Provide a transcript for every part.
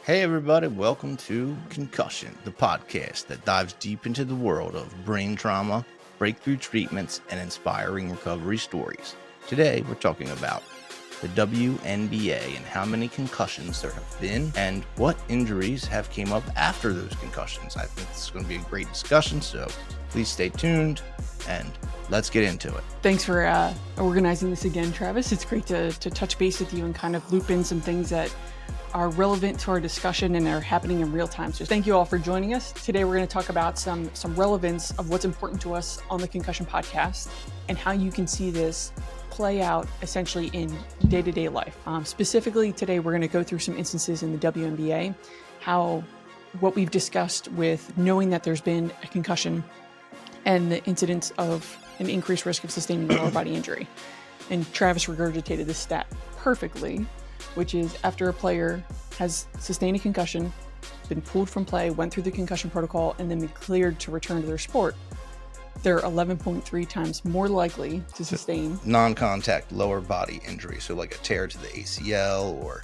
Hey everybody, welcome to Concussion, the podcast that dives deep into the world of brain trauma, breakthrough treatments, and inspiring recovery stories. Today, we're talking about the WNBA and how many concussions there have been and what injuries have came up after those concussions. I think this is going to be a great discussion, so please stay tuned and let's get into it. Thanks for organizing this again, Travis. It's great to touch base with you and kind of loop in some things that are relevant to our discussion and are happening in real time. So thank you all for joining us. Today we're going to talk about some relevance of what's important to us on the Concussion podcast and how you can see this play out essentially in day-to-day life. Specifically today we're going to go through some instances in the WNBA, how what we've discussed with knowing that there's been a concussion and the incidence of an increased risk of sustaining lower body injury. And Travis regurgitated this stat perfectly, which is after a player has sustained a concussion, been pulled from play, went through the concussion protocol, and then been cleared to return to their sport, they're 11.3 times more likely to sustain non-contact lower body injury. So like a tear to the ACL or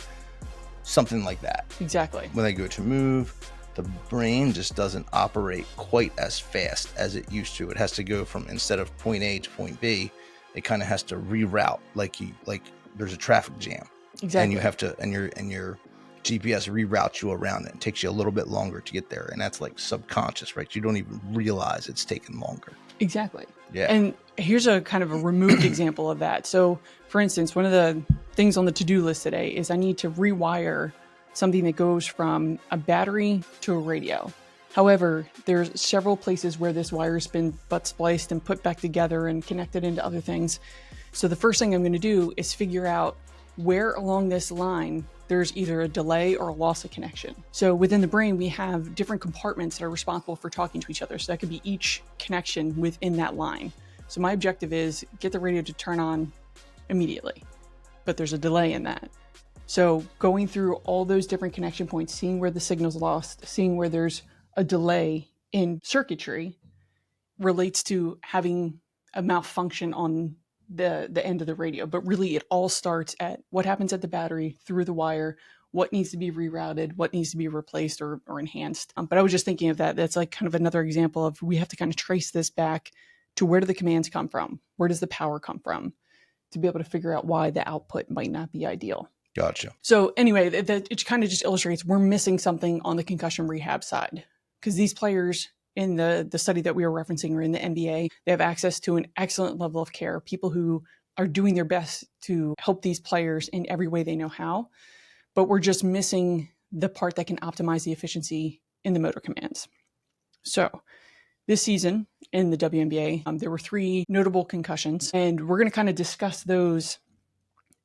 something like that. Exactly. When they go to move, the brain just doesn't operate quite as fast as it used to. It has to go from, instead of point A to point B, it kind of has to reroute like there's a traffic jam. Exactly. And you have to, and your GPS reroutes you around it. It takes you a little bit longer to get there. And that's like subconscious, right? You don't even realize it's taking longer. Exactly. Yeah. And here's a kind of a removed example of that. So for instance, one of the things on the to-do list today is I need to rewire something that goes from a battery to a radio. However, there's several places where this wire's been butt spliced and put back together and connected into other things. So the first thing I'm going to do is figure out where along this line there's either a delay or a loss of connection. So within the brain, we have different compartments that are responsible for talking to each other. So that could be each connection within that line. So my objective is get the radio to turn on immediately, but there's a delay in that. So going through all those different connection points, seeing where the signal's lost, seeing where there's a delay in circuitry relates to having a malfunction on the end of the radio. But really it all starts at what happens at the battery through the wire, what needs to be rerouted, what needs to be replaced or enhanced. But I was just thinking of that. That's like kind of another example of we have to kind of trace this back to where do the commands come from? Where does the power come from? To be able to figure out why the output might not be ideal. Gotcha. So anyway, it kind of just illustrates we're missing something on the concussion rehab side because these players in the study that we were referencing or in the NBA, they have access to an excellent level of care, people who are doing their best to help these players in every way they know how, but we're just missing the part that can optimize the efficiency in the motor commands. So this season in the WNBA, there were 3 notable concussions, and we're going to kind of discuss those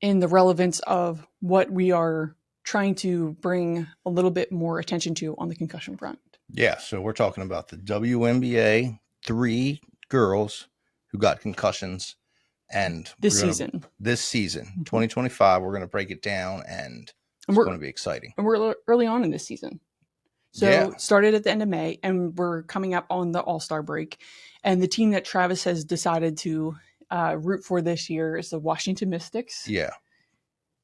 in the relevance of what we are trying to bring a little bit more attention to on the concussion front. Yeah, so we're talking about the WNBA, 3 girls who got concussions, and this season, 2025, we're going to break it down, and it's going to be exciting. And we're early on in this season. So started at the end of May, and we're coming up on the All-Star break. And the team that Travis has decided to root for this year is the Washington Mystics. Yeah.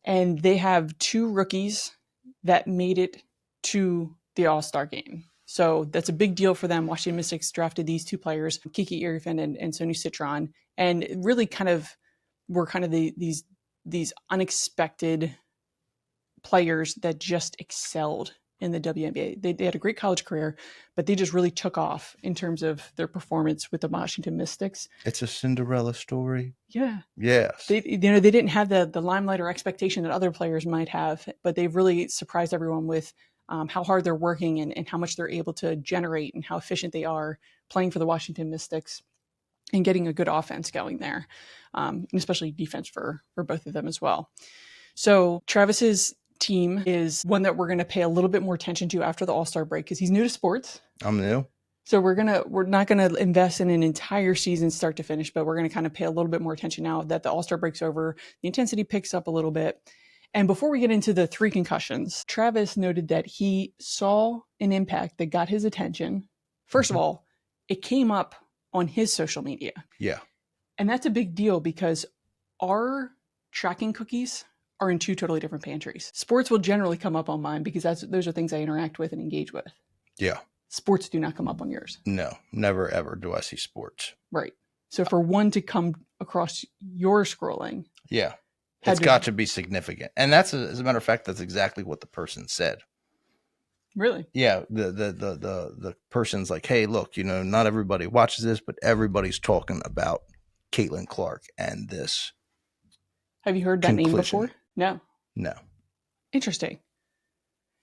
And they have 2 rookies that made it to the All-Star game. So that's a big deal for them. Washington Mystics drafted these 2 players, Kiki Irifin and Sonu Citron, and really kind of were kind of these unexpected players that just excelled in the WNBA. They had a great college career, but they just really took off in terms of their performance with the Washington Mystics. It's a Cinderella story. Yeah. Yes. They didn't have the limelight or expectation that other players might have, but they've really surprised everyone with how hard they're working and how much they're able to generate and how efficient they are playing for the Washington Mystics and getting a good offense going there, and especially defense for both of them as well. So Travis's team is one that we're going to pay a little bit more attention to after the All-Star break because he's new to sports. I'm new. So we're not going to invest in an entire season start to finish, but we're going to kind of pay a little bit more attention now that the All-Star break's over. The intensity picks up a little bit. And before we get into the 3 concussions, Travis noted that he saw an impact that got his attention. First of all, it came up on his social media. Yeah. And that's a big deal because our tracking cookies are in two totally different pantries. Sports will generally come up on mine because those are things I interact with and engage with. Yeah. Sports do not come up on yours. No, never ever do I see sports. Right. So for one to come across your scrolling. Yeah. It's got to be significant. And that's, as a matter of fact, that's exactly what the person said. Really? Yeah. The person's like, hey, look, not everybody watches this, but everybody's talking about Caitlin Clark and this. Have you heard that name before? No. No. Interesting.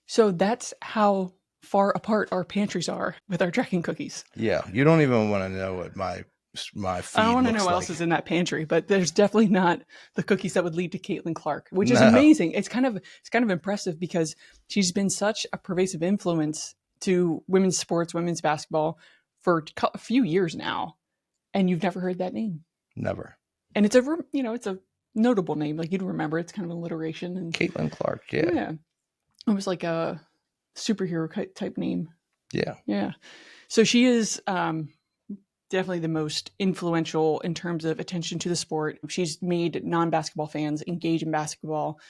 So that's how far apart our pantries are with our tracking cookies. Yeah. You don't even want to know what my feed I don't want to know what else is in that pantry, but there's definitely not the cookies that would lead to Caitlin Clark, which is amazing. It's kind of impressive because she's been such a pervasive influence to women's sports, women's basketball for a few years now, and you've never heard that name. Never. And it's a notable name, like you'd remember. It's kind of an alliteration. And Caitlin Clark, yeah, almost like a superhero type name. Yeah. So she is definitely the most influential in terms of attention to the sport. She's made non-basketball fans engage in basketball.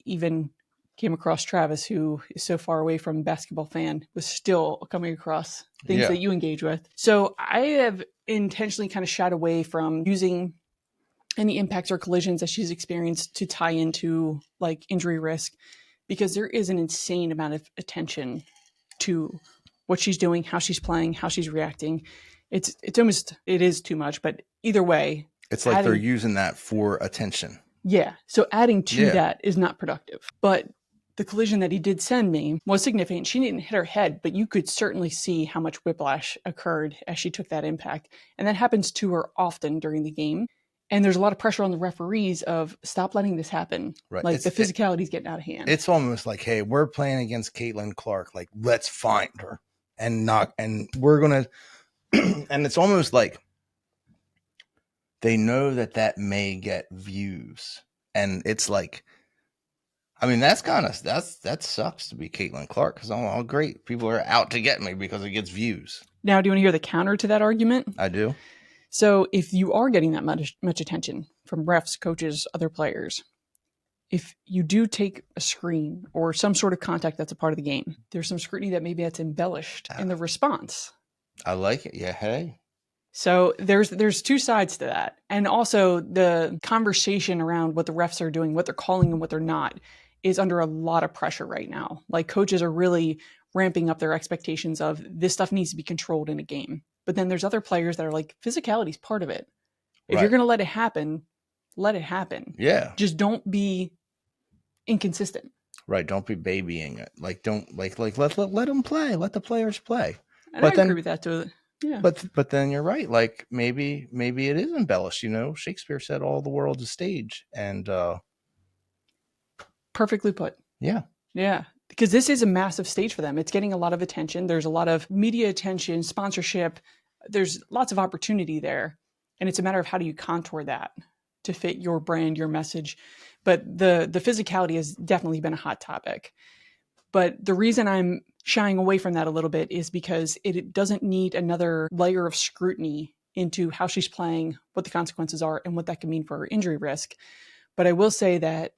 Even came across Travis, who is so far away from basketball fan, was still coming across things that you engage with. So I have intentionally kind of shied away from using any impacts or collisions that she's experienced to tie into like injury risk, because there is an insane amount of attention to what she's doing, how she's playing, how she's reacting. It is too much, but either way, it's like they're using that for attention. Yeah. So adding to that is not productive. But the collision that he did send me was significant. She didn't hit her head, but you could certainly see how much whiplash occurred as she took that impact. And that happens to her often during the game. And there's a lot of pressure on the referees of stop letting this happen. Right. Like the physicality is getting out of hand. It's almost like, hey, we're playing against Caitlin Clark. Like, let's find her and we're going to, and it's almost like they know that may get views. And it's like, I mean, that sucks to be Caitlin Clark, because oh, great, people are out to get me because it gets views. Now, do you want to hear the counter to that argument? I do. So if you are getting that much attention from refs, coaches, other players, if you do take a screen or some sort of contact that's a part of the game, there's some scrutiny that maybe that's embellished in the response. I like it. Yeah. Hey. So there's two sides to that. And also the conversation around what the refs are doing, what they're calling and what they're not, is under a lot of pressure right now. Like coaches are really ramping up their expectations of this stuff needs to be controlled in a game. But then there's other players that are like, physicality is part of it. If you're going to let it happen, let it happen. Yeah. Just don't be inconsistent. Right. Don't be babying it. Like, don't let them play. Let the players play. And I agree with that too. Yeah. But then you're right. Like maybe it is embellished. Shakespeare said all the world's a stage, and perfectly put. Yeah. Yeah. Because this is a massive stage for them. It's getting a lot of attention. There's a lot of media attention, sponsorship. There's lots of opportunity there. And it's a matter of how do you contour that to fit your brand, your message. But the physicality has definitely been a hot topic. But the reason I'm shying away from that a little bit is because it doesn't need another layer of scrutiny into how she's playing, what the consequences are, and what that can mean for her injury risk. But I will say that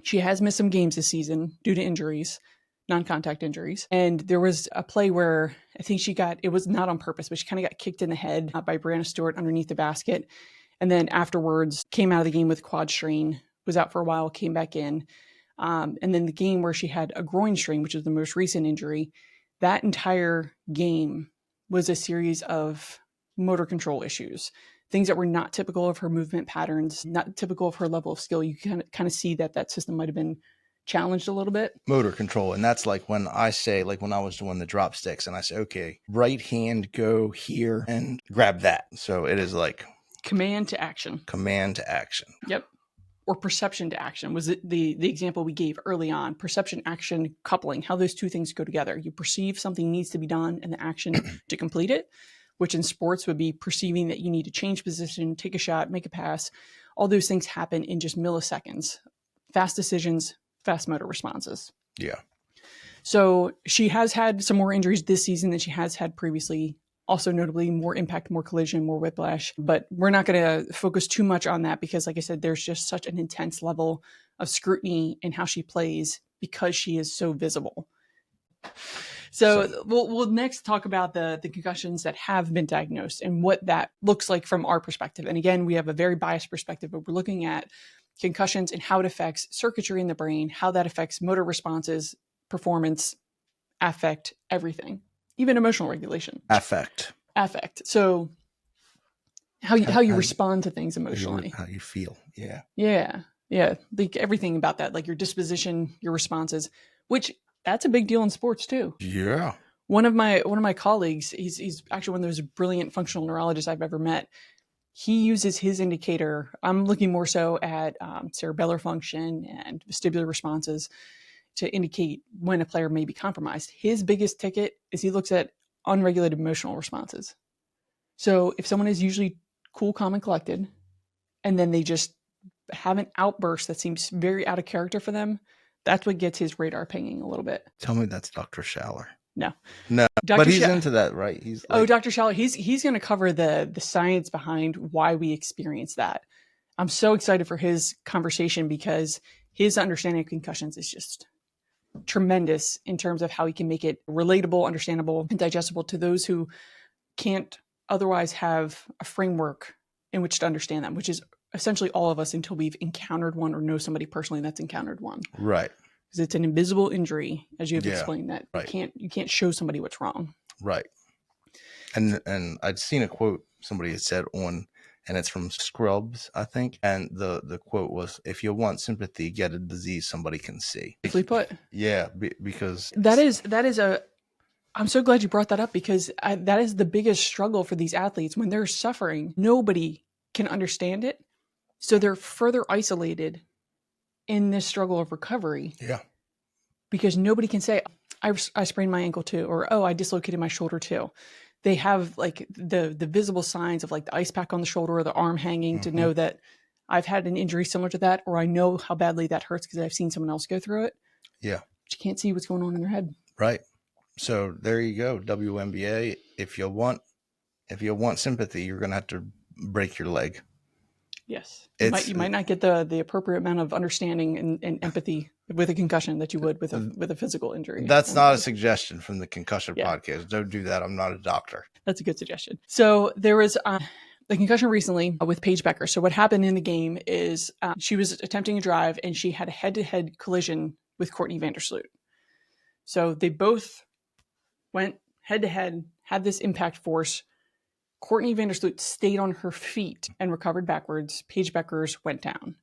she has missed some games this season due to injuries, non-contact injuries. And there was a play where I think it was not on purpose, but she kind of got kicked in the head by Brianna Stewart underneath the basket. And then afterwards came out of the game with quad strain, was out for a while, came back in. And then the game where she had a groin strain, which is the most recent injury, that entire game was a series of motor control issues. Things that were not typical of her movement patterns, not typical of her level of skill. You can kind of see that system might have been challenged a little bit. Motor control. And that's like when I say, like when I was doing the drop sticks and I say, okay, right hand, go here and grab that. So it is like command to action. Command to action. Yep. Or perception to action was the example we gave early on. Perception, action, coupling, how those two things go together. You perceive something needs to be done and the action to complete it, which in sports would be perceiving that you need to change position, take a shot, make a pass. All those things happen in just milliseconds. Fast decisions, fast motor responses. Yeah. So she has had some more injuries this season than she has had previously. Also notably more impact, more collision, more whiplash. But we're not going to focus too much on that because, like I said, there's just such an intense level of scrutiny in how she plays because she is so visible. So we'll next talk about the concussions that have been diagnosed and what that looks like from our perspective. And again, we have a very biased perspective, but we're looking at concussions and how it affects circuitry in the brain, how that affects motor responses, performance, affect, everything, even emotional regulation. Affect. So how you respond to things emotionally. How you feel. Yeah. Yeah. Like everything about that, like your disposition, your responses, which that's a big deal in sports too. Yeah. One of my colleagues, he's actually one of those brilliant functional neurologists I've ever met. He uses his indicator. I'm looking more so at cerebellar function and vestibular responses to indicate when a player may be compromised. His biggest ticket is he looks at unregulated emotional responses. So if someone is usually cool, calm, and collected, and then they just have an outburst that seems very out of character for them, that's what gets his radar pinging a little bit. Tell me that's Dr. Schaller. No, but he's into that, right? He's like, Dr. Schaller. He's going to cover the science behind why we experience that. I'm so excited for his conversation because his understanding of concussions is just tremendous in terms of how he can make it relatable, understandable, and digestible to those who can't otherwise have a framework in which to understand them, which is essentially all of us until we've encountered one or know somebody personally that's encountered one. Right. Because it's an invisible injury, as you have explained, that right. you can't show somebody what's wrong. Right. And I'd seen a quote somebody had said on, and it's from Scrubs, I think. And the quote was, "If you want sympathy, get a disease somebody can see." Simply put. Yeah, because that is a. I'm so glad you brought that up because that is the biggest struggle for these athletes when they're suffering. Nobody can understand it, so they're further isolated in this struggle of recovery. Yeah. Because nobody can say, I sprained my ankle too, or, oh, I dislocated my shoulder too. They have like the visible signs of like the ice pack on the shoulder or the arm hanging to know that I've had an injury similar to that, or I know how badly that hurts because I've seen someone else go through it. Yeah. But you can't see what's going on in their head. Right. So there you go. WNBA. If you want sympathy, you're going to have to break your leg. Yes. You might not get the appropriate amount of understanding and empathy with a concussion that you would with a physical injury. That's not a suggestion from the Concussion podcast. Don't do that. I'm not a doctor. That's a good suggestion. So there was the concussion recently with Paige Becker. So what happened in the game is she was attempting a drive and she had a head-to-head collision with Courtney Vandersloot. So they both went head-to-head, had this impact force. Courtney Vandersloot stayed on her feet and recovered backwards. Paige Beckers went down.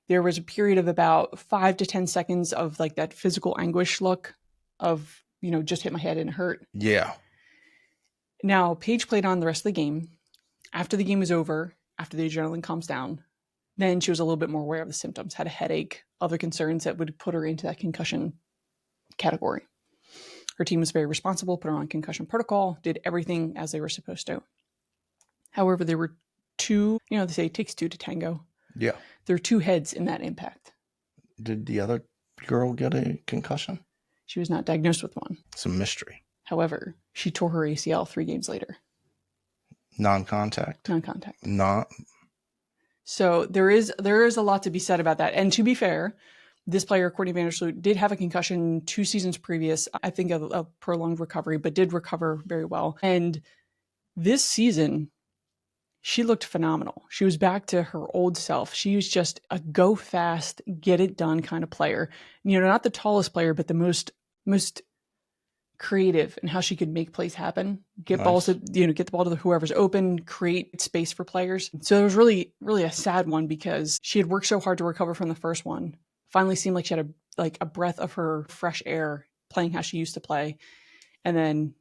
There was a period of about 5 to 10 seconds of like that physical anguish look of, just hit my head and it hurt. Yeah. Now, Paige played on the rest of the game. After the game was over, after the adrenaline calms down, then she was a little bit more aware of the symptoms, had a headache, other concerns that would put her into that concussion category. Her team was very responsible, put her on concussion protocol, did everything as they were supposed to. However, there were two, they say it takes two to tango. Yeah. There are two heads in that impact. Did the other girl get a concussion? She was not diagnosed with one. It's a mystery. However, she tore her ACL 3 games later. Non-contact. So there is a lot to be said about that. And to be fair, this player, Courtney Vandersloot, did have a concussion 2 seasons previous. I think a prolonged recovery, but did recover very well. And this season, she looked phenomenal. She was back to her old self. She was just a go fast, get it done kind of player. Not the tallest player, but the most creative in how she could make plays happen. Get balls to, get the ball to whoever's open, create space for players. So it was really, really a sad one because she had worked so hard to recover from the first one. Finally seemed like she had a breath of her fresh air playing how she used to play. And then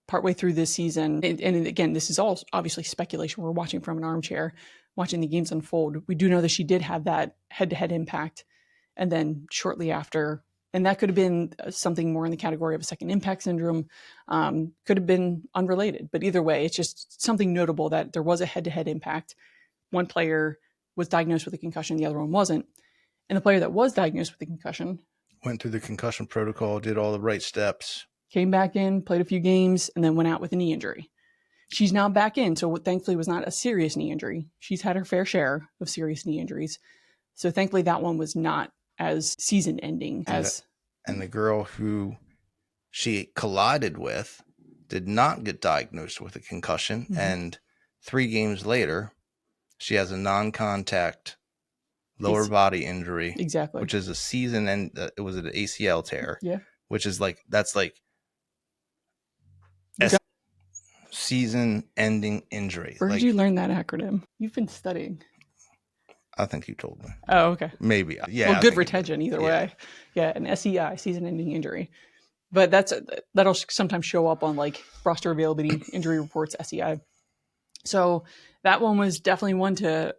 partway through this season, and again, this is all obviously speculation. We're watching from an armchair, watching the games unfold. We do know that she did have that head-to-head impact. And then shortly after, and that could have been something more in the category of a second impact syndrome, could have been unrelated. But either way, it's just something notable that there was a head-to-head impact. One player was diagnosed with a concussion, the other one wasn't. And the player that was diagnosed with a concussion went through the concussion protocol, did all the right steps, came back in, played a few games, and then went out with a knee injury. She's now back in, so what thankfully was not a serious knee injury. She's had her fair share of serious knee injuries. So thankfully that one was not as season ending. And the girl who she collided with did not get diagnosed with a concussion. Mm-hmm. And 3 games later, she has a non-contact lower body injury. Exactly. Which is a season and it was an ACL tear. Yeah. Which is that's season ending injury. Where did you learn that acronym? You've been studying. I think you told me. Oh, okay. Maybe. Yeah. Well, good retention either way. Yeah, an SEI, season-ending injury. But that'll sometimes show up on like roster availability, injury reports, SEI. So that one was definitely one to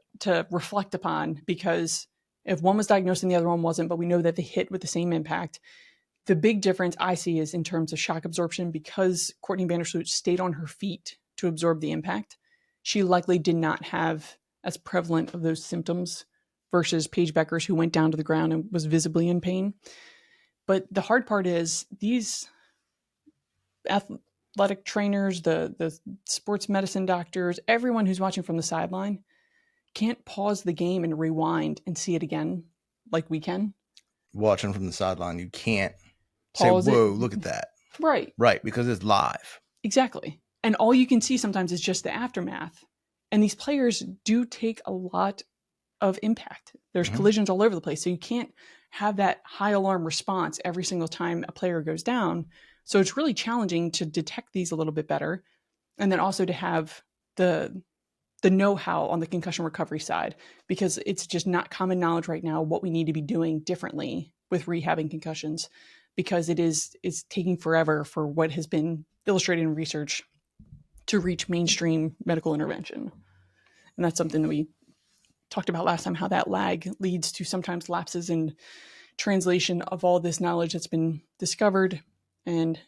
reflect upon, because if one was diagnosed and the other one wasn't, but we know that they hit with the same impact. The big difference I see is in terms of shock absorption, because Courtney Vandersloot stayed on her feet to absorb the impact. She likely did not have as prevalent of those symptoms versus Paige Bueckers, who went down to the ground and was visibly in pain. But the hard part is these athletic trainers, the sports medicine doctors, everyone who's watching from the sideline can't pause the game and rewind and see it again like we can. Watching from the sideline, you can't pause say, whoa, look at that. Right. Right, because it's live. Exactly. And all you can see sometimes is just the aftermath. And these players do take a lot of impact. There's collisions all over the place. So you can't have that high alarm response every single time a player goes down. So it's really challenging to detect these a little bit better. And then also to have the know-how on the concussion recovery side, because it's just not common knowledge right now what we need to be doing differently with rehabbing concussions, because it's taking forever for what has been illustrated in research to reach mainstream medical intervention. And that's something that we talked about last time, how that lag leads to sometimes lapses in translation of all this knowledge that's been discovered, and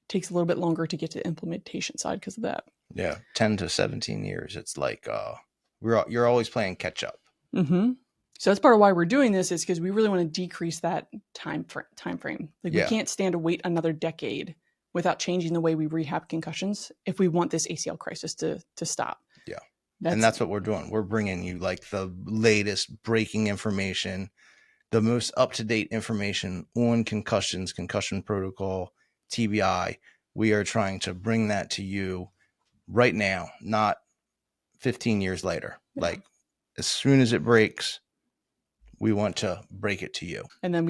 takes a little bit longer to get to the implementation side because of that. Yeah, 10 to 17 years. It's like you're always playing catch up. Mm-hmm. So that's part of why we're doing this, is because we really want to decrease that time frame. Like we can't stand to wait another decade without changing the way we rehab concussions if we want this ACL crisis to stop. Yeah. And that's what we're doing. We're bringing you like the latest breaking information, the most up-to-date information on concussions, concussion protocol, TBI. We are trying to bring that to you right now, not 15 years later. Yeah. Like as soon as it breaks, we want to break it to you. And then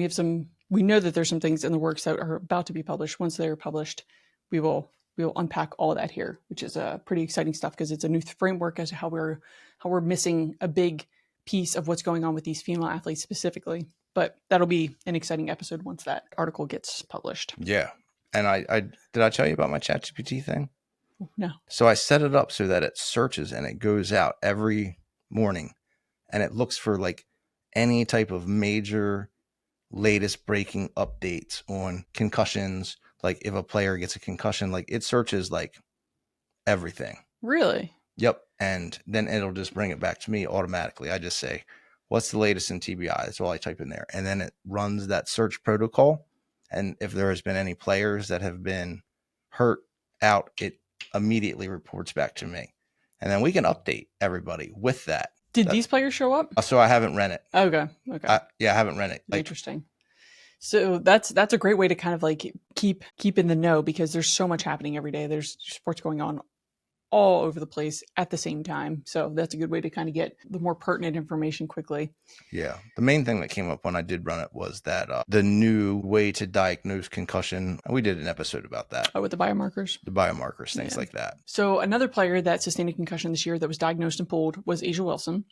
we know that there's some things in the works that are about to be published. Once they're published, we will unpack all that here, which is pretty exciting stuff, because it's a new framework as to how we're missing a big piece of what's going on with these female athletes specifically. But that'll be an exciting episode once that article gets published. Yeah. And I did I tell you about my ChatGPT thing? No. So I set it up so that it searches and it goes out every morning and it looks for like any type of major latest breaking updates on concussions. Like if a player gets a concussion, like it searches like everything. Really? Yep. And then it'll just bring it back to me automatically. I just say, what's the latest in TBI? That's all I type in there. And then it runs that search protocol. And if there has been any players that have been hurt out, it immediately reports back to me. And then we can update everybody with that. Did these players show up? So I haven't run it. Okay. I haven't run it. Interesting. So that's a great way to kind of like keep in the know, because there's so much happening every day. There's sports going on all over the place at the same time. So that's a good way to kind of get the more pertinent information quickly. Yeah. The main thing that came up when I did run it was that the new way to diagnose concussion. We did an episode about that. Oh, with the biomarkers? The biomarkers, things like that. So another player that sustained a concussion this year that was diagnosed and pulled was A'ja Wilson.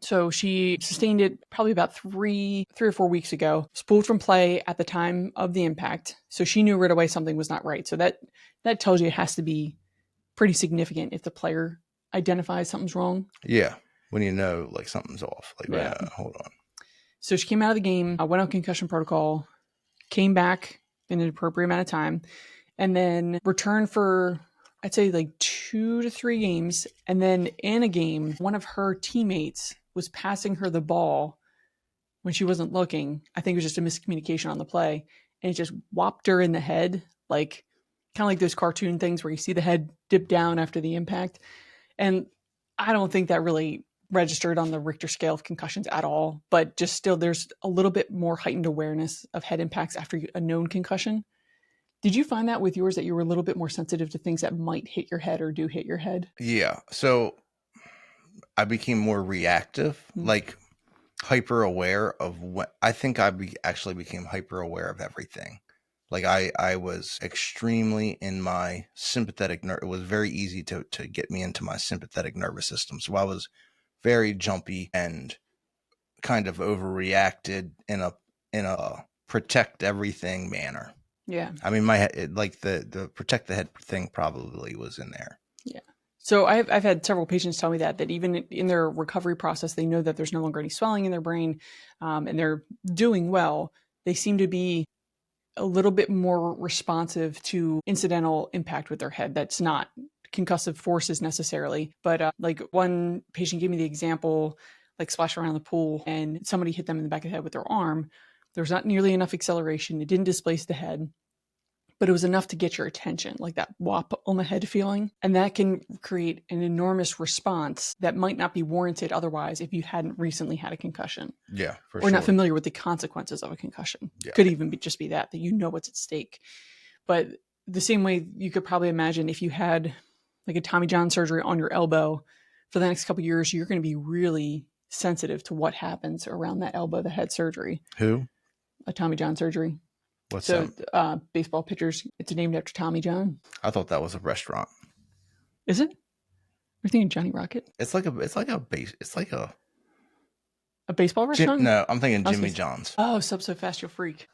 So she sustained it probably about three or 4 weeks ago, was pulled from play at the time of the impact. So she knew right away something was not right. So that tells you it has to be pretty significant if the player identifies something's wrong. Yeah. When you know like something's off. Like, hold on. So she came out of the game, went on concussion protocol, came back in an appropriate amount of time, and then returned for, I'd say like 2 to 3 games. And then in a game, one of her teammates was passing her the ball when she wasn't looking. I think it was just a miscommunication on the play. And it just whopped her in the head, like kind of like those cartoon things where you see the head dip down after the impact. And I don't think that really registered on the Richter scale of concussions at all, but just still there's a little bit more heightened awareness of head impacts after a known concussion. Did you find that with yours, that you were a little bit more sensitive to things that might hit your head or do hit your head? Yeah. So I became more reactive, like hyper aware of what I think actually became hyper aware of everything. Like I was extremely in my sympathetic nerve. It was very easy to get me into my sympathetic nervous system. So I was very jumpy and kind of overreacted in a protect everything manner. Yeah. I mean, my head, like the protect the head thing probably was in there. Yeah. So I've had several patients tell me that even in their recovery process, they know that there's no longer any swelling in their brain, and they're doing well. They seem to be a little bit more responsive to incidental impact with their head. That's not concussive forces necessarily, but like one patient gave me the example, like splash around the pool and somebody hit them in the back of the head with their arm. There was not nearly enough acceleration. It didn't displace the head, but it was enough to get your attention, like that whop on the head feeling. And that can create an enormous response that might not be warranted otherwise if you hadn't recently had a concussion. Yeah, for or sure. not familiar with the consequences of a concussion. Yeah. Could even just be that you know what's at stake. But the same way you could probably imagine if you had like a Tommy John surgery on your elbow for the next couple of years, you're going to be really sensitive to what happens around that elbow that had surgery. Who? A Tommy John surgery. What's so that? Baseball pitchers, it's named after Tommy John. I thought that was a restaurant. Is it? You're thinking Johnny Rocket? It's like a baseball restaurant? No, I'm thinking Jimmy John's. Oh, Sub So Fast You'll Freak.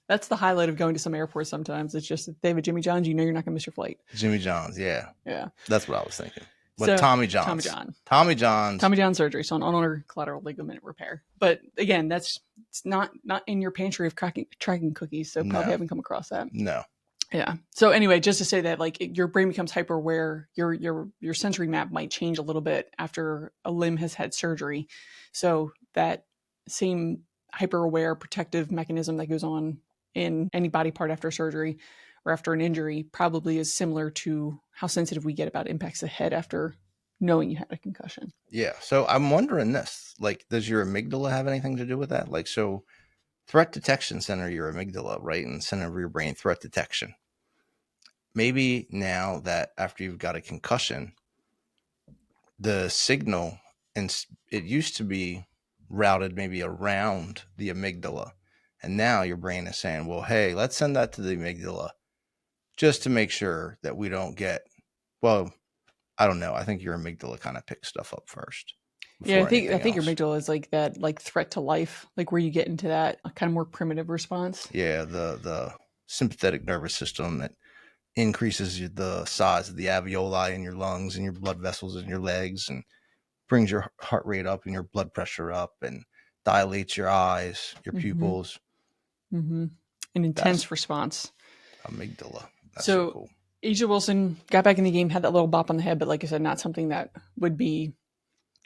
That's the highlight of going to some airports sometimes. It's just, if they have a Jimmy John's, you know you're not going to miss your flight. Jimmy John's, yeah. Yeah. That's what I was thinking. But So, Tommy John's. Tommy John surgery, so an unordered collateral ligament repair. But again, it's not in your pantry of tracking cookies, so probably haven't come across that. No. Yeah. So anyway, just to say that like your brain becomes hyper aware, your sensory map might change a little bit after a limb has had surgery. So that same hyper aware protective mechanism that goes on in any body part after surgery or after an injury probably is similar to how sensitive we get about impacts to the head after knowing you had a concussion. Yeah. So I'm wondering this, like, does your amygdala have anything to do with that? Like, so threat detection center, your amygdala, right? In the center of your brain, threat detection. Maybe now that after you've got a concussion, the signal, and it used to be routed maybe around the amygdala. And now your brain is saying, well, hey, let's send that to the amygdala just to make sure that we don't get, well, I don't know. I think your amygdala kind of picks stuff up first. Yeah, I think your amygdala is like that, like threat to life, like where you get into that kind of more primitive response. Yeah, the sympathetic nervous system that increases the size of the alveoli in your lungs and your blood vessels in your legs and brings your heart rate up and your blood pressure up and dilates your eyes, your pupils. Mm-hmm. An intense response. Amygdala. That's so cool. Asia Wilson got back in the game, had that little bop on the head, but like I said, not something that would be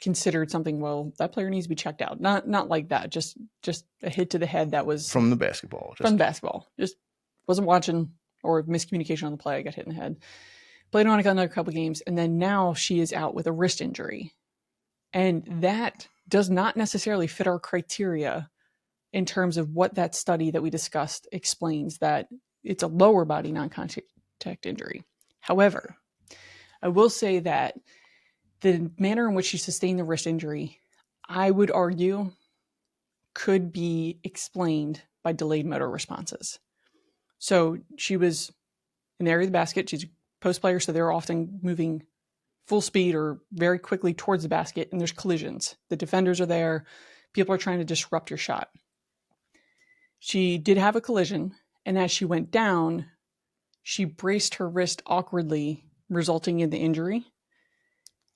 considered something, well, that player needs to be checked out. Not like that. Just a hit to the head that was from the basketball. Just wasn't watching, or miscommunication on the play. I got hit in the head. Played on another couple games, and then now she is out with a wrist injury. And that does not necessarily fit our criteria in terms of what that study that we discussed explains, that it's a lower body non-contact injury. However, I will say that the manner in which she sustained the wrist injury, I would argue, could be explained by delayed motor responses. So she was in the area of the basket. She's a post player, so they're often moving full speed or very quickly towards the basket, and there's collisions. The defenders are there. People are trying to disrupt your shot. She did have a collision, and as she went down, she braced her wrist awkwardly, resulting in the injury.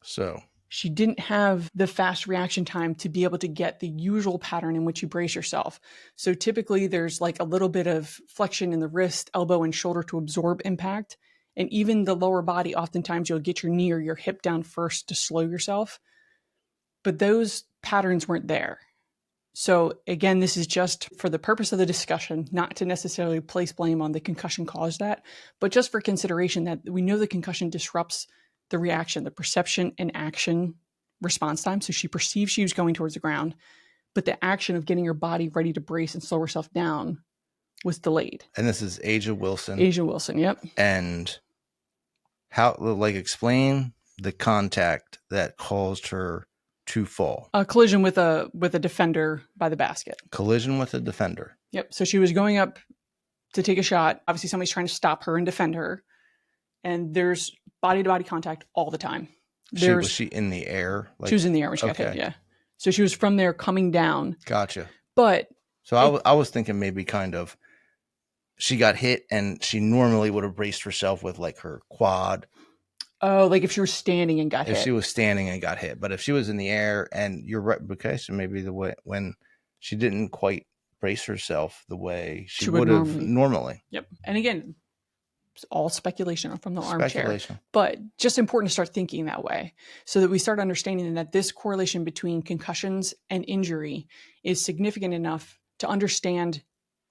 So she didn't have the fast reaction time to be able to get the usual pattern in which you brace yourself. So typically there's like a little bit of flexion in the wrist, elbow, and shoulder to absorb impact. And even the lower body, oftentimes you'll get your knee or your hip down first to slow yourself. But those patterns weren't there. So again, this is just for the purpose of the discussion, not to necessarily place blame on the concussion caused that, but just for consideration that we know the concussion disrupts the reaction, the perception and action response time. So she perceived she was going towards the ground, but the action of getting her body ready to brace and slow herself down was delayed. And this is Asia Wilson. Asia Wilson, yep. And how, like, explain the contact that caused her to fall. A collision with a defender by the basket. Collision with a defender. Yep. So she was going up to take a shot. Obviously, somebody's trying to stop her and defend her. And there's body-to-body contact all the time. Was she in the air? Like, she was in the air when she got hit, yeah. So she was from there coming down. Gotcha. But... So I was thinking maybe kind of she got hit and she normally would have braced herself with like her quad. Oh, like if she was standing and got hit. If she was standing and got hit. But if she was in the air and you're right, okay, so maybe the way when she didn't quite brace herself the way she would have normally. Yep. And again, it's all speculation from the armchair. But just important to start thinking that way so that we start understanding that this correlation between concussions and injury is significant enough to understand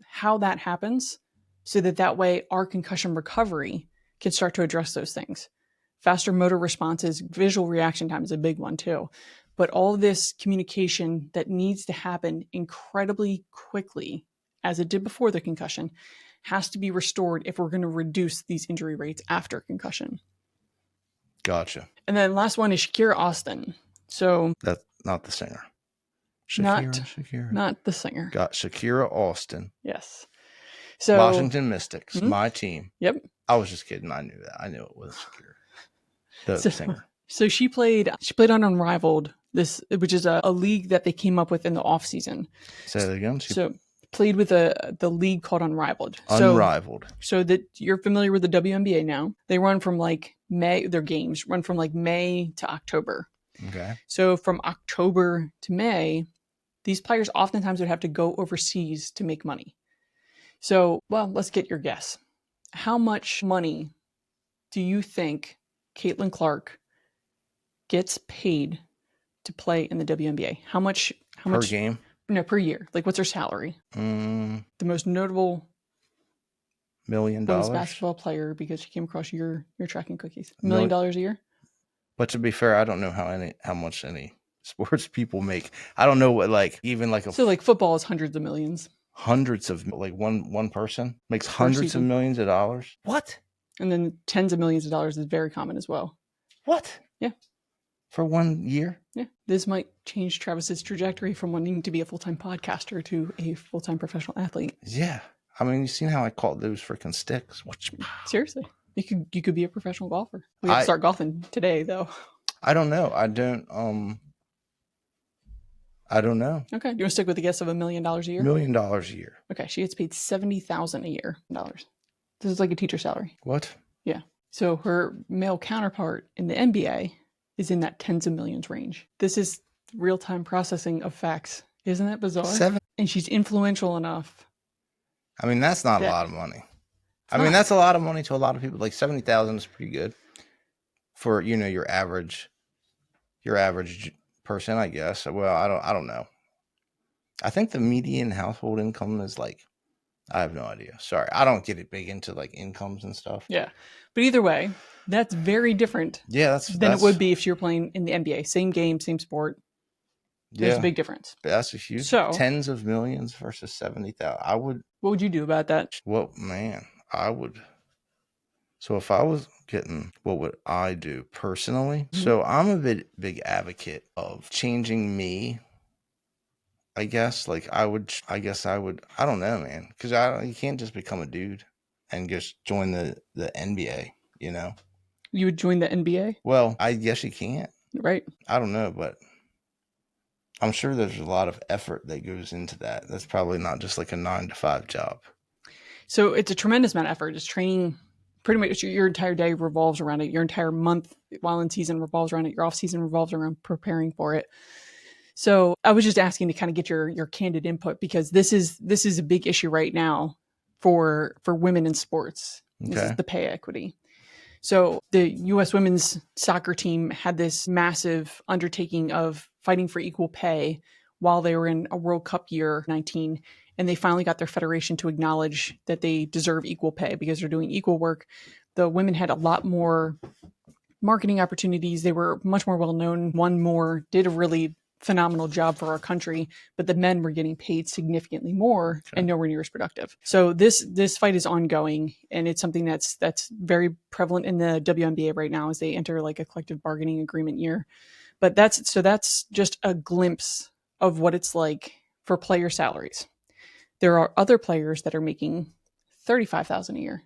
how that happens so that way our concussion recovery can start to address those things. Faster motor responses, visual reaction time is a big one too. But all this communication that needs to happen incredibly quickly, as it did before the concussion, has to be restored if we're going to reduce these injury rates after concussion. Gotcha. And then last one is Shakira Austin. So that's not the singer. Shakira. Not the singer. Got Shakira Austin. Yes. So Washington Mystics, my team. Yep. I was just kidding. I knew that. I knew it was Shakira. The singer. So she played on Unrivaled, which is a league that they came up with in the offseason. Say that again. So played with the league called Unrivaled. Unrivaled. So that you're familiar with the WNBA now. They run from like May, their games run from like May to October. Okay. So from October to May, these players oftentimes would have to go overseas to make money. So, well, let's get your guess. How much money do you think Caitlin Clark gets paid to play in the WNBA? How much per game? No, per year. Like, what's her salary? The most notable $1 million basketball player, because she came across your tracking cookies. $1 million a year. But to be fair, I don't know how much any sports people make. I don't know what so football is hundreds of millions. Hundreds of one person makes hundreds of millions of dollars. What? And then tens of millions of dollars is very common as well. What? Yeah. For 1 year? Yeah. This might change Travis's trajectory from wanting to be a full-time podcaster to a full-time professional athlete. Yeah. I mean, you've seen how I caught those freaking sticks. Seriously. You could be a professional golfer. We have to start golfing today, though. I don't know. I don't know. Okay. Do you want to stick with the guess of $1 million a year? $1 million a year. Okay. She gets paid $70,000 a year. This is like a teacher salary. What? Yeah. So her male counterpart in the NBA is in that tens of millions range. This is real-time processing of facts. Isn't that bizarre? And she's influential enough. I mean, that's not a lot of money. I mean, that's a lot of money to a lot of people. Like 70,000 is pretty good for, your average person, I guess. Well, I don't know. I think the median household income is I have no idea. Sorry. I don't get it big into incomes and stuff. Yeah. But either way, that's very different than it would be if she were playing in the NBA. Same game, same sport. There's a big difference. That's a huge tens of millions versus 70,000. What would you do about that? Well, man, I would. So if I was getting, what would I do personally? Mm-hmm. So I'm a big advocate of changing me. I guess I would, I don't know, man. Because you can't just become a dude and just join the NBA, You would join the NBA? Well, I guess you can't. Right. I don't know, but I'm sure there's a lot of effort that goes into that. That's probably not just a 9-to-5 job. So it's a tremendous amount of effort. It's training. Pretty much your entire day revolves around it. Your entire month while in season revolves around it. Your off season revolves around preparing for it. So I was just asking to kind of get your candid input, because this is a big issue right now for women in sports. Okay. This is the pay equity. So the U.S. women's soccer team had this massive undertaking of fighting for equal pay while they were in a World Cup year 19. And they finally got their federation to acknowledge that they deserve equal pay because they're doing equal work. The women had a lot more marketing opportunities. They were much more well known, won more, did a really phenomenal job for our country, but the men were getting paid significantly more and nowhere near as productive. So this fight is ongoing, and it's something that's very prevalent in the WNBA right now as they enter like a collective bargaining agreement year. But that's just a glimpse of what it's like for player salaries. There are other players that are making $35,000 a year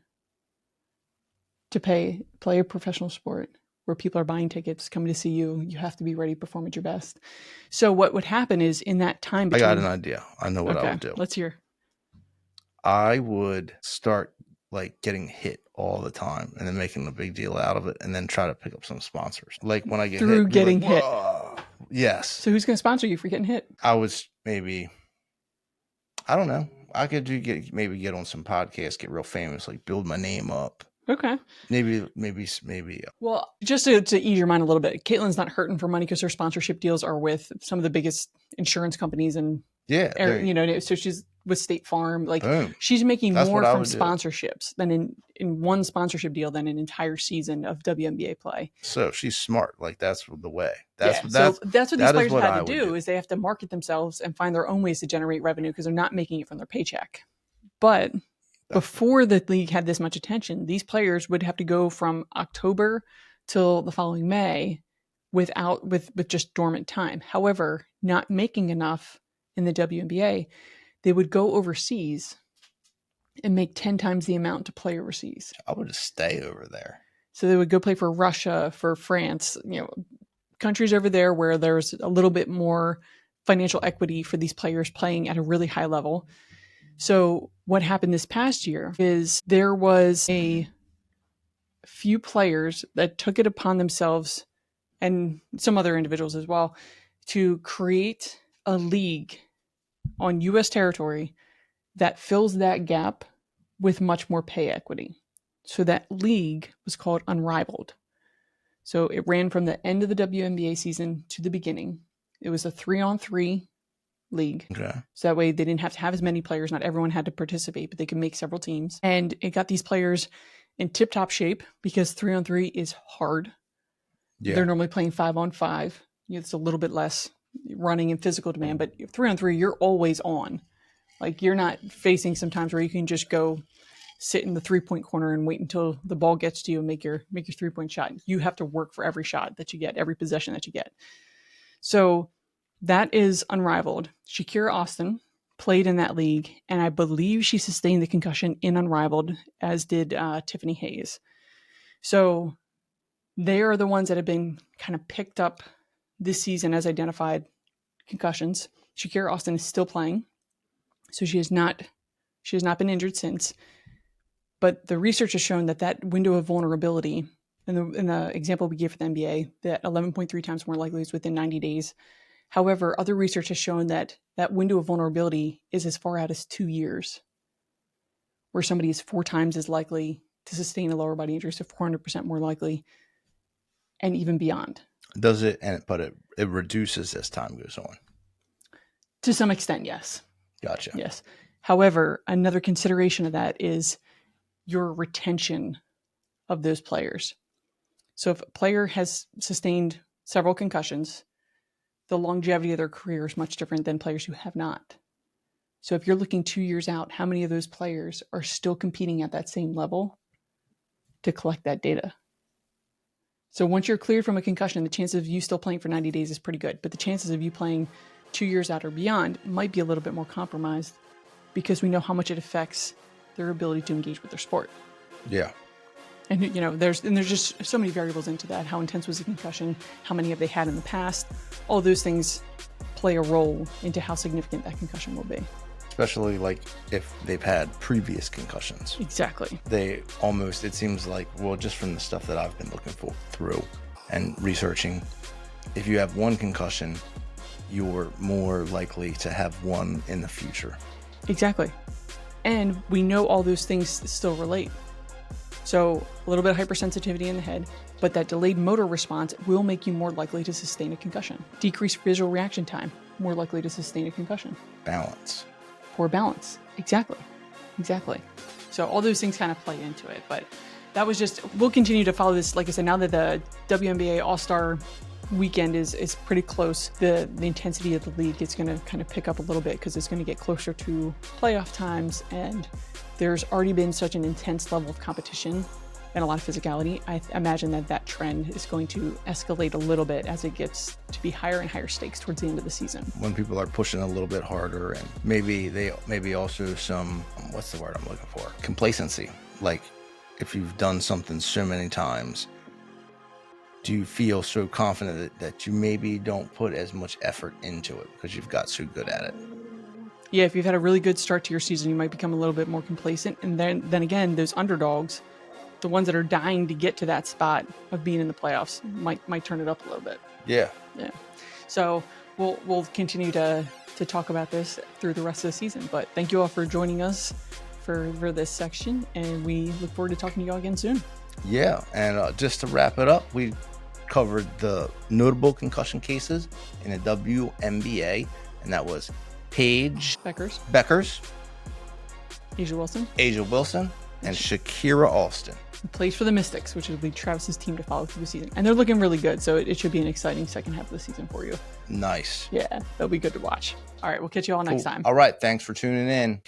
to play a professional sport where people are buying tickets, coming to see you. You have to be ready to perform at your best. So what would happen is in that time between... I got an idea. I know what I would do. Let's hear. I would start like getting hit all the time and then making a big deal out of it and then try to pick up some sponsors. Like when I get through hit, getting hit. Yes. So who's going to sponsor you for getting hit? I was maybe, I don't know. I could maybe get on some podcasts, get real famous, like build my name up. Okay. Maybe. Well, just to ease your mind a little bit, Caitlin's not hurting for money because her sponsorship deals are with some of the biggest insurance companies and so she's with State Farm. Like boom. She's making more from sponsorships than in one sponsorship deal than an entire season of WNBA play. So she's smart. Like that's the way. That's what these players have had to do is they have to market themselves and find their own ways to generate revenue because they're not making it from their paycheck. But before the league had this much attention, these players would have to go from October till the following May with just dormant time. However, not making enough in the WNBA, they would go overseas and make 10 times the amount to play overseas. I would just stay over there. So they would go play for Russia, for France, countries over there where there's a little bit more financial equity for these players playing at a really high level. So what happened this past year is there was a few players that took it upon themselves, and some other individuals as well, to create a league on U.S. territory that fills that gap with much more pay equity. So that league was called Unrivaled. So it ran from the end of the WNBA season to the beginning. It was a 3-on-3 league. Okay. So that way they didn't have to have as many players. Not everyone had to participate, but they could make several teams. And it got these players in tip-top shape because 3-on-3 is hard. Yeah. They're normally playing 5-on-5. It's a little bit less running and physical demand, but 3-on-3, you're always on. Like you're not facing sometimes where you can just go sit in the 3-point corner and wait until the ball gets to you and make your 3-point shot. You have to work for every shot that you get, every possession that you get. So that is Unrivaled. Shakira Austin played in that league, and I believe she sustained the concussion in Unrivaled, as did Tiffany Hayes. So they are the ones that have been kind of picked up this season as identified concussions. Shakira Austin is still playing, so she has not been injured since. But the research has shown that window of vulnerability, in the example we gave for the NBA, that 11.3 times more likely is within 90 days. However, other research has shown that window of vulnerability is as far out as 2 years, where somebody is 4 times as likely to sustain a lower body injury, so 400% more likely, and even beyond. Does it? But it reduces as time goes on. To some extent, yes. Gotcha. Yes. However, another consideration of that is your retention of those players. So if a player has sustained several concussions, the longevity of their career is much different than players who have not. So if you're looking 2 years out, how many of those players are still competing at that same level to collect that data? So once you're cleared from a concussion, the chances of you still playing for 90 days is pretty good. But the chances of you playing 2 years out or beyond might be a little bit more compromised because we know how much it affects their ability to engage with their sport. Yeah. And there's just so many variables into that. How intense was the concussion? How many have they had in the past? All those things play a role into how significant that concussion will be. Especially like if they've had previous concussions. Exactly. It seems like, well, just from the stuff that I've been looking through and researching, if you have one concussion, you're more likely to have one in the future. Exactly. And we know all those things still relate. So a little bit of hypersensitivity in the head, but that delayed motor response will make you more likely to sustain a concussion. Decreased visual reaction time, more likely to sustain a concussion. Balance. Poor balance. Exactly. So all those things kind of play into it. But that was just, we'll continue to follow this. Like I said, now that the WNBA All-Star weekend is pretty close, the intensity of the league is going to kind of pick up a little bit because it's going to get closer to playoff times, and there's already been such an intense level of competition and a lot of physicality. I imagine that trend is going to escalate a little bit as it gets to be higher and higher stakes towards the end of the season. When people are pushing a little bit harder, and maybe also some, what's the word I'm looking for? Complacency. Like, if you've done something so many times, do you feel so confident that you maybe don't put as much effort into it because you've got so good at it? Yeah, if you've had a really good start to your season, you might become a little bit more complacent. And then again, those underdogs, the ones that are dying to get to that spot of being in the playoffs, might turn it up a little bit. Yeah. So we'll continue to talk about this through the rest of the season. But thank you all for joining us for this section, and we look forward to talking to you all again soon. Yeah, and just to wrap it up, we covered the notable concussion cases in the WNBA, and that was Paige Bueckers, Asia Wilson, and Shakira Alston. Plays for the Mystics, which will be Travis's team to follow through the season. And they're looking really good, so it should be an exciting second half of the season for you. Nice. Yeah, that'll be good to watch. All right, we'll catch you all next time. All right, thanks for tuning in.